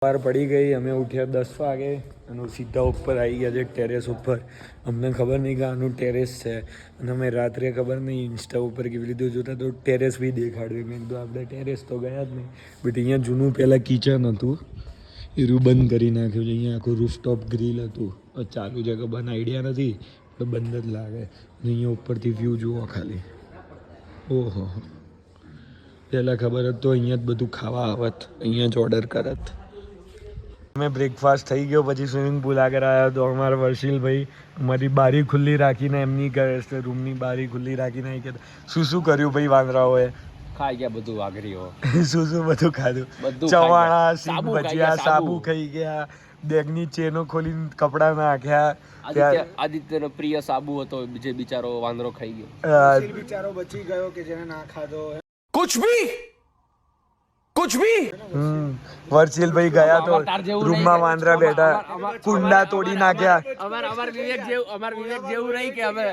સવાર પડી ગઈ, અમે ઉઠ્યા 10 વાગે અને સીધા ઉપર આવી ગયા છે ટેરેસ ઉપર. અમને ખબર નહીં કે આનું ટેરેસ છે અને અમે રાત્રે ખબર નહીં ઇન્સ્ટા ઉપર કેવી રીતે જોતા તો ટેરેસ બી દેખાડ્યું. મેં કીધું આપણે ટેરેસ તો ગયા જ નહીં, બટ અહીંયા જૂનું પહેલાં કિચન હતું એ રૂ બંધ કરી નાખ્યું છે. અહીંયા આખું રૂફટોપ ગ્રીલ હતું, ચાલુ છે કે બંધ આઈડિયા નથી તો બંધ જ લાગે. અહીંયા ઉપરથી વ્યૂ જુઓ ખાલી. ઓહો, પહેલાં ખબર હતું તો અહીંયા જ બધું ખાવા આવત, અહીંયા જ ઓર્ડર કરત. અમે બ્રેકફાસ્ટ થઈ ગયો પછી સ્વિમિંગ પુલ આગળ આવ્યા તો અમારા વર્ષિલભાઈ અમારી બારી ખુલ્લી રાખીને એમની રૂમની બારી ખુલ્લી રાખીને કે શું શું કર્યું ભાઈ વાંદરાઓએ? ખાઈ ગયા બધું વાઘરીઓ. શું શું બધું ખાધું? ચવાણા, સીંગ ભજીયા, સાબુ ખાઈ ગયા, બેગની ચેનો ખોલીને કપડા નાખ્યા. આદિત્યનો પ્રિય સાબુ હતો જે બિચારો વાંદરો ખાઈ ગયો. બિચારો બચી ગયો કે જેને ના ખાધો. कुछ भी વર્ષિલભાઈ ગયા તો રૂમમાં વાંદરા બેઠા, કુંડા તોડી નાખ્યા. અમાર વિવેક જેવું નહીં કે અમે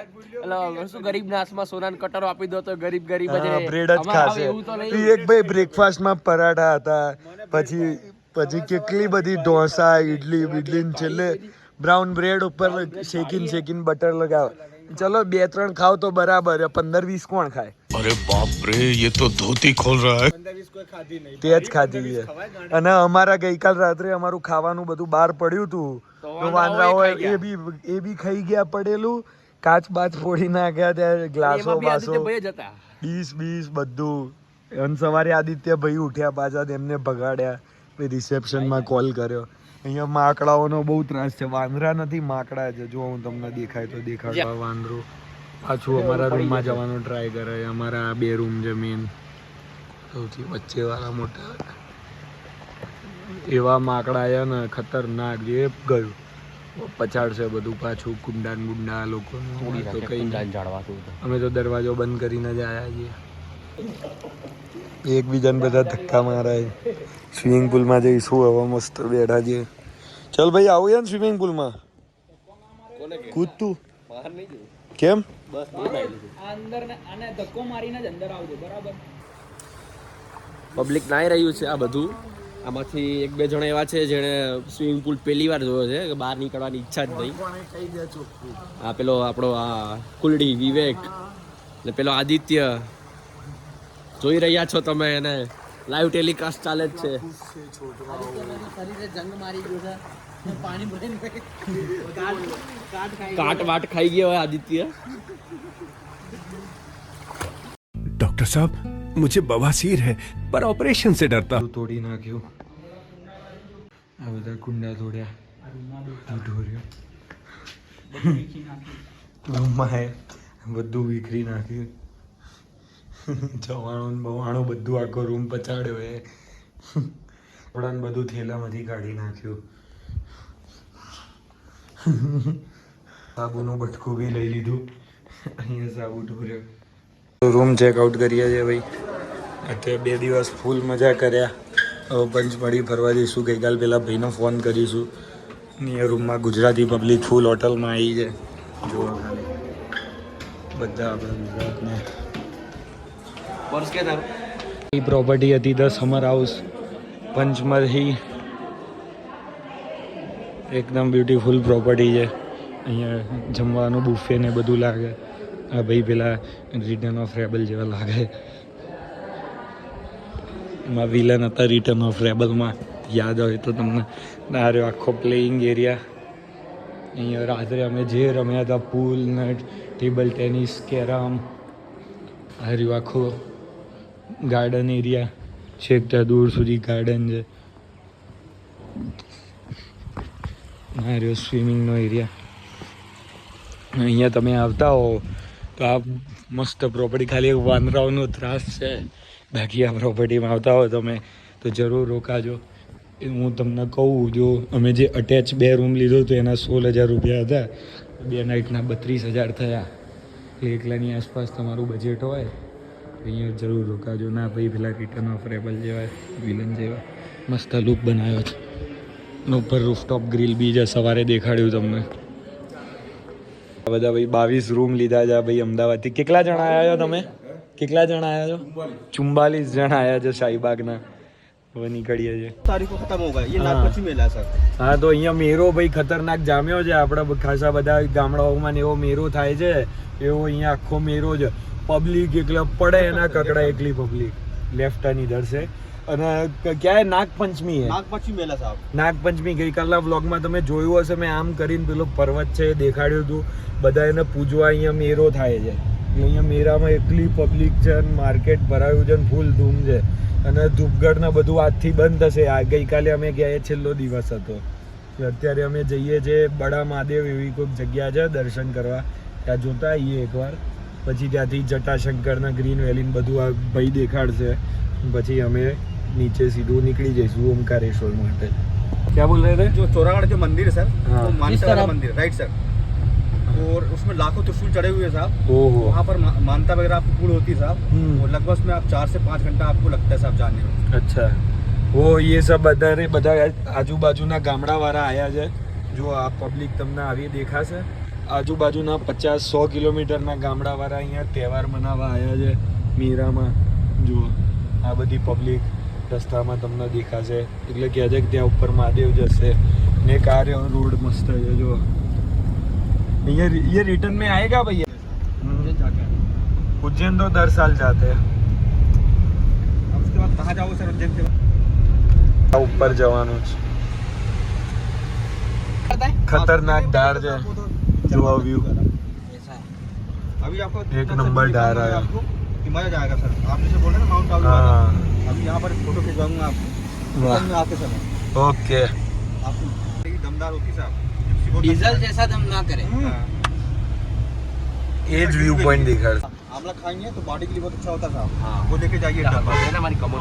શું ગરીબ નાસમાં સોનાના કટરો આપી દો તો ગરીબ બ્રેડ જ ખાશે. વિવેકભાઈ બ્રેકફાસ્ટમાં પરાઠા હતા, પછી કેટલી બધી ઢોસા, ઇડલી છેલ્લે બ્રાઉન બ્રેડ ઉપર શેકીને બટર લગાવ. ચલો 2-3 ખાવ તો બરાબર, 15-20 કોણ ખાય? અરે બાપ રે, ये तो धोती खोल रहा है. તે જ ખાધી છે. અને અમારા ગઈકાલ રાત્રે અમારું ખાવાનું બધું બહાર પડ્યું હતું તો વાંદરાઓ એ બી ખાઈ ગયા પડેલું. કાચ બાચ ફોડી નાખ્યા, ત્યાં ગ્લાસો બાસો ડીશ બધું. અને સવારે આદિત્યભાઈ ઉઠ્યા પાછા, એમને ભગાડ્યા, પછી રિસેપ્શનમાં કોલ કર્યો. અહીંયા માકડાઓનો બહુ ત્રાસ છે. વાંદરા નથી, માકડા છે. જો હું તમને દેખાય તો દેખાડવા. વાંદરો પાછું અમારા રૂમમાં જવાનો ટ્રાય કરે. અમારા આ 2 રૂમ છે મેન, સૌથી વચ્ચેવાળા મોટા. એવા માકડા આવ્યા ને ખતરનાક, જે ગયું પછાડશે બધું પાછું. ગુંડા લોકોનું તો કઈ અમે તો દરવાજો બંધ કરીને જ આવ્યા છીએ. એકબીજાને બધા ધક્કા મારાય. સ્વિમિંગ પુલમાં જઈશું હવે, મસ્ત બેઠા છીએ. ચાલ ભાઈ, આવું યાર સ્વિમિંગ પુલમાં કૂદ તું. કેમ? પબ્લિક નાઈ રહ્યું છે આ બધું. આમાંથી 1-2 જણા એવા છે જેણે સ્વિમિંગ પુલ પહેલી વાર જોયો છે, કે બહાર નીકળવાની ઈચ્છા જ નહીં. આ પેલો આપણો આ કુલડી વિવેક ને પેલો આદિત્ય જોઈ રહ્યા છો તમે, એને લાઈવ ટેલિકાસ્ટ ચાલે જ છે. કાટ વાટ ખાઈ ગયો હોય આદિત્ય. डॉक्टर साहब, मुझे बवासीर है पर ऑपरेशन से डरता. તોડી નાખ્યું, આ બધા કુંડા તોડ્યા, રૂમમાં બધું વિખરી નાખ્યું. જવાણું બવાણું બધું આખો રૂમ પચાડ્યો. કપડાને બધું થેલામાંથી કાઢી નાખ્યું. સાબુનું બટકું બી લઈ લીધું. અહીંયા સાબુ ઢોર્યો. રૂમ ચેકઆઉટ કરીએ છીએ ભાઈ. અત્યારે 2 દિવસ ફૂલ મજા કર્યા. હવે પંચમઢી ફરવા જઈશું. ગઈકાલ પહેલાં ભાઈને ફોન કરીશું. અહીંયા રૂમમાં ગુજરાતી પબ્લિક ફૂલ હોટલમાં આવી છે. જોવા ખાલી બધા આપણા ગુજરાતમાં. એ પ્રોપર્ટી હતી ધ સમર હાઉસ, પંચમઢી. એકદમ બ્યુટીફુલ પ્રોપર્ટી છે. અહીંયા જમવાનું બુફે ને બધું લાગે. આ ભાઈ પેલા રિટર્ન ઓફ રેબલ જેવા લાગે. એમાં વિલન હતા રિટર્ન ઓફ રેબલમાં, યાદ હોય તો તમને. આ રહ્યો આખો પ્લેઇંગ એરિયા. અહીંયા રાત્રે અમે જે રમ્યા હતા, પૂલ ને ટેબલ ટેનિસ, કેરમ. આ રહ્યો આખો ગાર્ડન એરિયા, છેક ત્યાં દૂર સુધી ગાર્ડન છે. આ રહ્યો સ્વિમિંગનો એરિયા. અહીંયા તમે આવતા હો તો આ મસ્ત પ્રોપર્ટી. ખાલી એક વાંદરાઓનો ત્રાસ છે, બાકી આ પ્રોપર્ટીમાં આવતા હો તમે તો જરૂર રોકાજો. હું તમને કહું, જો અમે જે અટેચ 2 રૂમ લીધો તો એના 16,000 રૂપિયા હતા. 2 નાઇટના 32,000 થયા. એકલાની આસપાસ તમારું બજેટ હોય અહીંયા જરૂર રોકાજો. ના ભાઈ પેલા રિટર્ન ઓફ રેબલ જેવા વિલન જેવા મસ્ત લુક બનાવ્યો છે. ઉપર રૂફટોપ ગ્રીલ બી છે, સવારે દેખાડ્યું તમને. બધા ભાઈ 22 રૂમ લીધા છે ભાઈ અમદાવાદથી. કેટલા જણા આવ્યા છો તમે? કેટલા જણા આવ્યા છો? 44 જણા આવ્યા છે શાહીબાગના. હવે નીકળીએ છીએ. तारीख को खत्म होगा ये हाँ। नागपंचमी मेला सर. હા તો અહીંયા મેરો ભાઈ ખતરનાક જામ્યો છે. આપણા ખાસા બધા ગામડાઓમાં ને એવો મેરો થાય છે, એવો અહીંયા આખો મેરો છે. પબ્લિક એકલા પડે એના કકડા એકલી પબ્લિક લેફ્ટ ટર્ન ઇધર છે. અને ક્યાં નાગપંચમી હે? नागपंचमी मेला साहब. નાગપંચમી ગઈકાલના વ્લોગમાં તમે જોયું હશે, મેં આમ કરીને પેલો પર્વત છે એ દેખાડ્યું હતું. બધા એને પૂજવા અહીંયા મેરો થાય છે. એટલે અહીંયા મેરામાં એટલી પબ્લિક છે અને માર્કેટ ભરાયું છે ને ફૂલ ધૂમ છે. અને ધૂપગઢ ને બધું આજથી બંધ થશે. આ ગઈકાલે અમે ગયા એ છેલ્લો દિવસ હતો. અત્યારે અમે જઈએ છીએ બડા મહાદેવ એવી કોઈક જગ્યા છે દર્શન કરવા, ત્યાં જોતા આવીએ એકવાર. પછી ત્યાંથી જટાશંકરના ગ્રીન વેલી બધું આ ભાઈ દેખાડશે. પછી અમે नीचे सीधू निकली जैसू ओमकारेश्वर માટે. क्या बोल रहे थे? जो चौरागढ़ जो मंदिर है सर, हाँ। वो मानता वाला मंदिर राइट सर. और उसमें लाखों त्रिशूल चढ़े हुए हैं साहब. ओहो. वहाँ पर मानता वगैरह आपको पूर्ण होती है साहब. और लगभग उसमें आप 4 से 5 घंटा आपको लगता है साहब जाने में. अच्छा, वो ये सब બધા આજુબાજુના ગામડાવાળા આવ્યા છે. જો આ પબ્લિક તમને આવી દેખાશે. આજુબાજુના 50-100 કિલોમીટરના ગામડાવાળા અહીંયા તહેવાર મનાવવા આવ્યા છે મેરામાં. જુઓ આ બધી પબ્લિક રસ્તામાં તમને દેખાશે. એટલે કહે છે કે ત્યાં ઉપર મહાદેવ જશે ને કાર્ય રોડ મસ્ત છે. જો અહીંયા ये रिटर्न में आएगा भैया? उज्जैन तो दर साल जाते हैं. अब उसके बाद कहाँ जाओगे सर उज्जैन के बाद? ऊपर जवानों खतरनाक ढार है. जो व्यू अभी आपको एक नंबर ढार आया. आपको कि मजा जाएगा सर. आप जैसे बोल रहे हैं ना माउंट आबू. हाँ अभी यहाँ पर फोटो खिंचवाऊंगा आपको. वाह. में आते समय ओके. आपको दमदार होती साहब. डीजल जैसा दम ना करे. ये व्यू पॉइंट दिखा. आंवला खाएंगे तो बॉडी के लिए बहुत अच्छा होता है साहब. हाँ। वो लेके जाइए डब्बा. हमारी कमर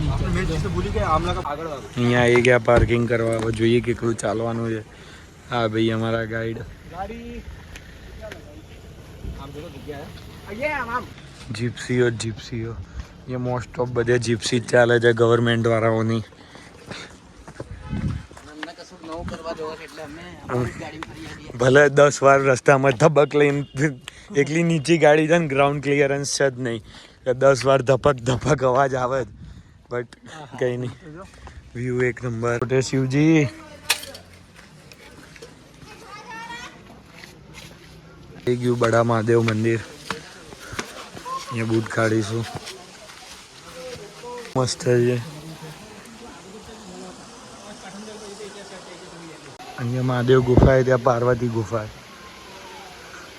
आपने मेन चीज़ तो भूली गए आंवला का आगड़ वाला. અહીંયા આવી ગયા પાર્કિંગ કરવા. હવે જોઈએ કેટલું ચાલવાનું છે. હા ભાઈ અમારા ગાઈડ. જીપ્સીઓ ये મોસ્ટ ઓફ બધે જીપ્સી જ ચાલે છે ગવર્મેન્ટ વાળાઓની. અમને કશું નવું કરવા જોવે એટલે અમે આપણી ગાડી ફરી આવીએ. ભલે 10 વાર રસ્તામાં ધબક લઈને એકલી નીચી ગાડી છે ને ગ્રાઉન્ડ ક્લિયરન્સ છે જ નહીં. 10 વાર ધપક અવાજ આવે જ. બટ કંઈ નહીં, વ્યૂ એક નંબર. મોટે શિવજી થઈ ગયું બડા મહાદેવ મંદિર. અહીંયા બૂટ કાઢીશું. મસ્ત છે. અહીંયા મહાદેવ ગુફા ત્યાં પાર્વતી ગુફા.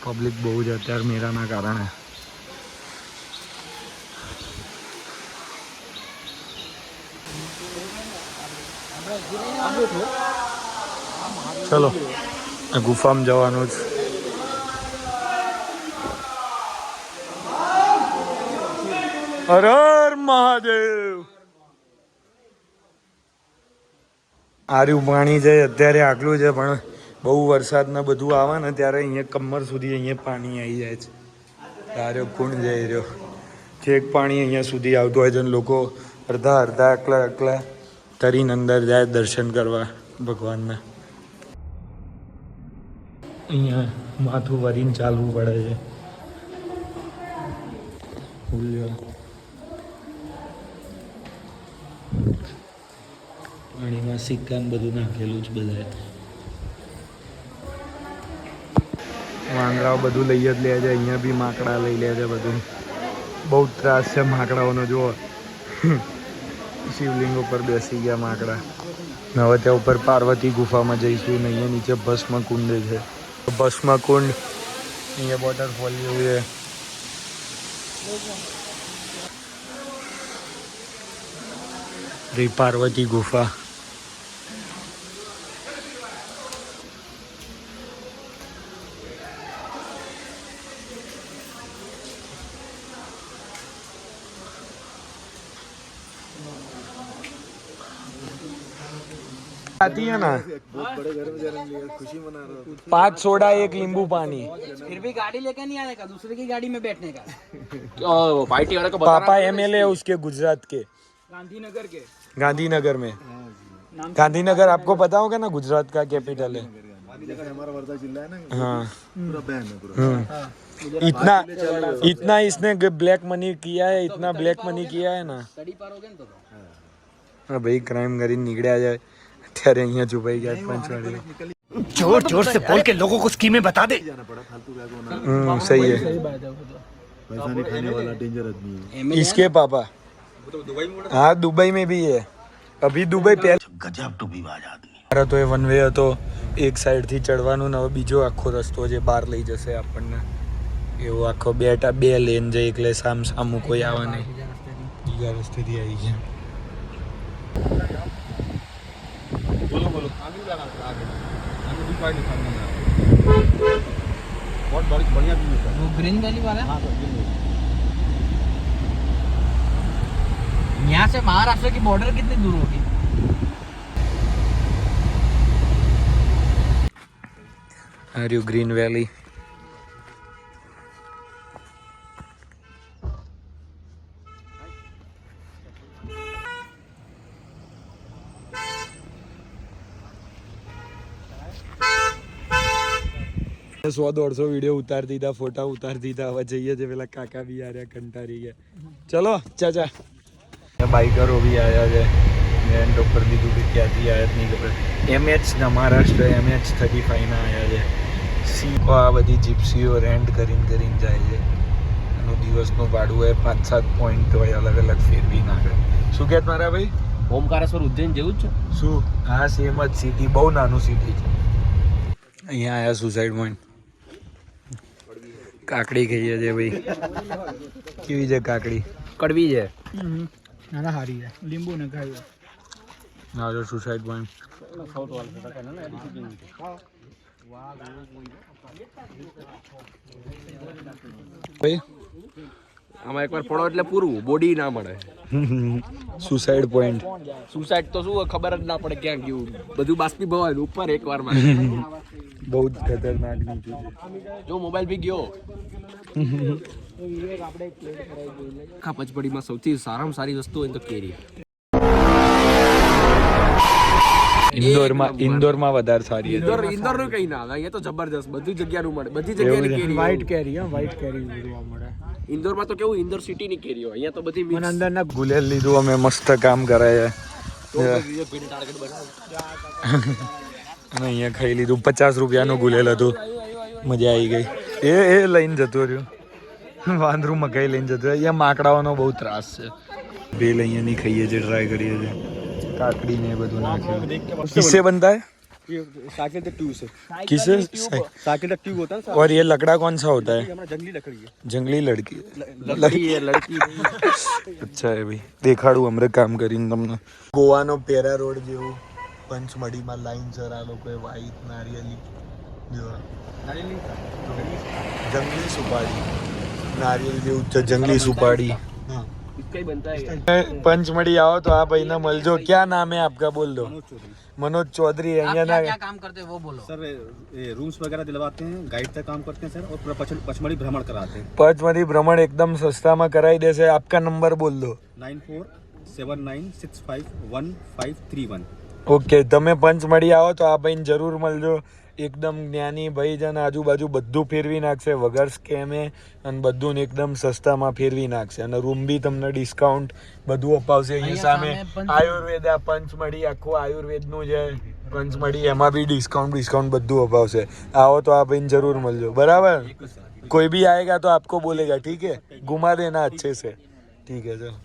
પબ્લિક બહુ જ અત્યારે મેરાના કારણે. ચલો આ ગુફામાં જવાનું જ. હર હર મહાદેવ. આર્યું પાણી છે અત્યારે આટલું છે, પણ બહુ વરસાદને બધું આવે ને ત્યારે અહીંયા કમર સુધી અહીંયા પાણી આવી જાય છે. આર્યો કુંડ જઈ રહ્યો છેક પાણી અહીંયા સુધી આવતું હોય છે ને લોકો અડધા એકલા તરીને અંદર જાય દર્શન કરવા ભગવાનના. અહીંયા માથું ભરીને ચાલવું પડે છે. પાણીમાં સિક્કા બધું નાખેલું છે બધાએ. વાંદરાઓ બધું લઈ જ લે છે. અહીંયા બી માકડા લઈ લે છે બધું. બહુ ત્રાસ છે માકડાઓનો. જુઓ શિવલિંગ ઉપર બેસી ગયા માકડા. હવે ત્યાં ઉપર પાર્વતી ગુફામાં જઈશું. ને અહીંયા નીચે ભસ્મ કુંડ છે. ભસ્મ કુંડ અહીંયા વોટરફોલ જેવું છે. પાર્વતી ગુફા. आती है ना. खुशी मना रहा हूँ. 5 सोडा 1 नींबू पानी. फिर भी गाड़ी लेके नहीं आने का, दूसरे की गाड़ी में बैठने का. पार्टी वाले को पापा एमएलए है उसके गुजरात के, गांधीनगर के. गांधीनगर में. गांधीनगर आपको पता होगा ना, गुजरात का कैपिटल है. जैसे हमारा वर्धा जिला है ना, हाँ पूरा बैन है पूरा. इतना इसने ब्लैक मनी किया है, इतना ब्लैक मनी किया है ना. હા ભાઈ ક્રાઇમ કરીને નીકળ્યા જાય અત્યારે અહીંયા છુપાઈ ગયા પંચવાડી. जोर जोर से बोल के लोगों को स्कीमें बता दे. सही है. इसके पापा हाँ दुबई में भी है. अभी दुबई गजब टू बी बाज आदमी. મારા તો એ વન વે હતો, એક સાઈડથી ચડવાનું ને હવે બીજો આખો રસ્તો જે બહાર લઈ જશે આપણને. એવો આખો બે લેન છે, એટલે સામું કોઈ આવે નહીં. બીજા રસ્તેથી આવી ગયા. बहुत बढ़िया व्यू है वो ग्रीन वैली वाला हाँ सर ग्रीन वैली यहाँ से महाराष्ट्र की बॉर्डर कितनी दूर होगी? Are you Green Valley. સો 150 વિડીયો ઉતાર દીધા, ફોટા ઉતાર દીધા. હવે જઈએ છે, પેલા કાકા બી આ રહ્યા, કંટાળી ગયા. ચલો ચાચા. બાઇકરો બી આવ્યા છે. મેં એન્ડ ઉપર દીધું કે ક્યાંથી આવ્યા જ નહીં ખબર. MH ના મહારાષ્ટ્ર MH35 ના આવ્યા છે. સીકો આ બધી જીપ્સીઓ રેન્ટ કરીને જાય છે. એનું દિવસનું ભાડું હોય 5-7 પોઈન્ટ હોય, અલગ અલગ ફેરવી નાખે. શું કહેત મારા ભાઈ? ઓમકારેશ્વર ઉજ્જૈન જેવું જ છે. શું? હા સેમ જ સિટી, બહુ નાનું સિટી છે. અહીંયા આવ્યા સુસાઇડ પોઈન્ટ. કાકડી ખાઈએ છે ભાઈ. કેવી છે કાકડી? કડવી છે. ના હારી છે, લીંબુ ને ખાયું. ના જો સુસાઇડ પોઈન્ટ. ભાઈ આમાં એકવાર પડો એટલે પૂરું, બોડી ના મળે. Suicide point. સુસાઇડ તો શું ખબર જ ના પડે ક્યાં ગયું, બધું બાષ્પીભવાય ઉપર એકવાર માં. બહુ જ ખતરનાક નીચું છે. જો મોબાઈલ બી ગયો. આખા પચમઢીમાં સૌથી સારામાં સારી વસ્તુ હોય તો કેરી. ઇન્દોરમાં વધારે સારી હતી. ઇન્દોર નું કઈ ના આવે, અહીંયા તો જબરજસ્ત બધી જગ્યાનું મળે, બધી જગ્યાની કેરી. વ્હાઈટ કેરી, વ્હાઈટ કેરી જોવા મળે. ઇન્દોરમાં તો કેવું, ઇન્દોર સિટી ની કેરી હોય, અહીંયા તો બધી મને અંદરના ગુલેલ લીધું અમે, મસ્ત કામ કરાય છે. અને અહીંયા ખાઈ લીધું. 50 રૂપિયાનું ગુલેલ હતું, મજા આવી ગઈ. એ લઈને જતો રહ્યો, વાંદરું મકાઈ લઈને જતો રહ્યો. અહીંયા માકડાઓનો બહુ ત્રાસ છે. બેલ અહીંયાની ખાઈએ છીએ, ટ્રાય કરીએ છીએ. काकड़ी ने બધું નાખ્યું. किससे बनता है? ये साइकिल का ट्यूब से किससे? साइकिल का ट्यूब होता है और ये लकड़ा कौन सा होता है? हमारा जंगली लकड़ी है. जंगली लड़की. લડકી. અચ્છા એ ભાઈ દેખાડું હમણાં કામ કરીને તમને. ગોવાનો પેરા રોડ જેવું પંચમઢીમાં લાઈન સર આ લોકોએ વાઈટ નારિયેલી જો જંગલી સુપારી નારિયેલ જેવું છે, જંગલી સુપારી. કઈ બનતા હે? पंचमढ़ी आओ तो आप भाई ना मल जो. क्या नाम है आपका? बोल दो. मनोज चौधरी. आप क्या काम करते हैं वो बोलो. सर ये रूम्स वगैरह दिलवाते हैं, गाइड का काम करते हैं सर, और पूरा पचमढ़ी भ्रमण कराते हैं. पचमढ़ी भ्रमण एकदम सस्ता में कराई देसे. आपका नंबर बोल दो. 9479651531. ઓકે તમે પંચમઢી આવો તો આ ભાઈને જરૂર મળજો. એકદમ જ્ઞાની ભાઈ છે ને આજુબાજુ બધું ફેરવી નાખશે વગર સ્કેમે, અને બધું ને એકદમ સસ્તામાં ફેરવી નાખશે. અને રૂમ બી તમને ડિસ્કાઉન્ટ બધું અપાવશે. અહીંયા સામે આયુર્વેદ, આ પંચમઢી આખું આયુર્વેદનું છે પંચમઢી, એમાં બી ડિસ્કાઉન્ટ બધું અપાવશે. આવો તો આ ભાઈને જરૂર મળજો. બરાબર? કોઈ भी आएगा तो आपको बोलेगा, ठीक है? घुमा देना अच्छे से, ठीक है? चलो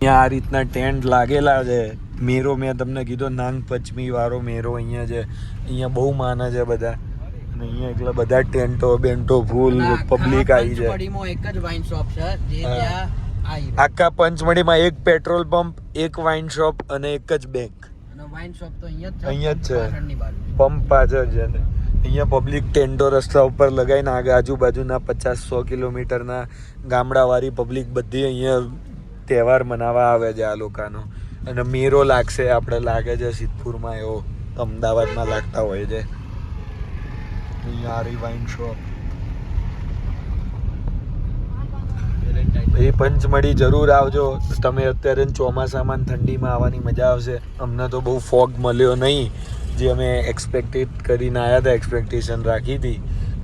અહીંયા આ રીતના ટેન્ટ લાગેલા છે. મેરો મેં તમને કીધો નાંગ પંચમી વાળો મેરો અહીંયા છે. અહીંયા બહુ માને છે બધા, અને અહીંયા એટલા બધા ટેન્ટો બેન્ટો ફૂલ પબ્લિક આવી છે. પંચમઢીમાં એક જ વાઇન શોપ છે જે ત્યાં આવી. આખા પંચમઢીમાં એક પેટ્રોલ પંપ, એક વાઇન શોપ અને એક જ બેંક. અને વાઇન શોપ તો અહીંયા જ અહીંયા જ છે, પાછળની બાજુ. પંપ પાછળ છે. ને અહીંયા પબ્લિક ટેન્ટો રસ્તા ઉપર લગાવીને આજુબાજુના 50-100 કિલોમીટરના ગામડાવાળી પબ્લિક બધી અહીંયા તહેવાર મનાવવા આવે છે આ લોકોનો. અને મેરો લાગશે, આપણે લાગે છે સિદ્ધપુરમાં, એવો અમદાવાદમાં લાગતા હોય છે. અહીંયા વાઇન શોપ. એ પંચમઢી જરૂર આવજો તમે. અત્યારે ચોમાસામાં ઠંડીમાં આવવાની મજા આવશે. અમને તો બહુ ફોગ મળ્યો નહીં જે અમે એક્સપેક્ટેડ કરીને આવ્યા હતા, એક્સપેક્ટેશન રાખી હતી.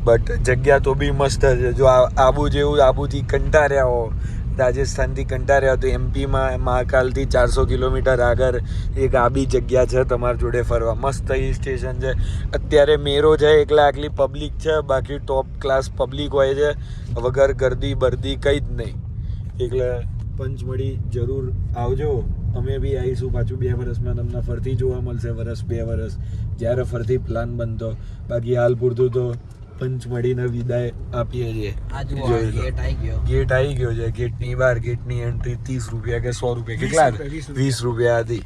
બટ જગ્યા તો બી મસ્ત છે. જો આબુ જેવું આબુથી કંટાળ્યા હો, રાજસ્થાનથી કંટાળ્યા તો એમપીમાં મહાકાલથી 400 કિલોમીટર આગળ એક આ બી જગ્યા છે તમારી જોડે ફરવા. મસ્ત હિલ સ્ટેશન છે. અત્યારે મેરો છે એટલે આટલી પબ્લિક છે, બાકી ટોપ ક્લાસ પબ્લિક હોય છે, વગર ગરદી બરદી કંઈ જ નહીં. એટલે પંચમઢી જરૂર આવજો. અમે બી આવીશું પાછું 2 વર્ષમાં, તમને ફરતી જોવા મળશે. 1-2 વર્ષ જ્યારે ફરતી પ્લાન બનતો. બાકી હાલ પૂરતું તો પંચમઢીને વિદાય આપીએ છીએ. ગેટ આવી ગયો. ગેટ આવી ગયો છે. ગેટની બહાર ગેટની એન્ટ્રી 30 રૂપિયા કે 100 રૂપિયા કેટલા 20 રૂપિયા હતી.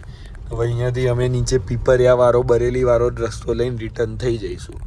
હવે અહીંયાથી અમે નીચે પીપરિયા વાળો બરેલી વાળો રસ્તો લઈને રિટર્ન થઈ જઈશું.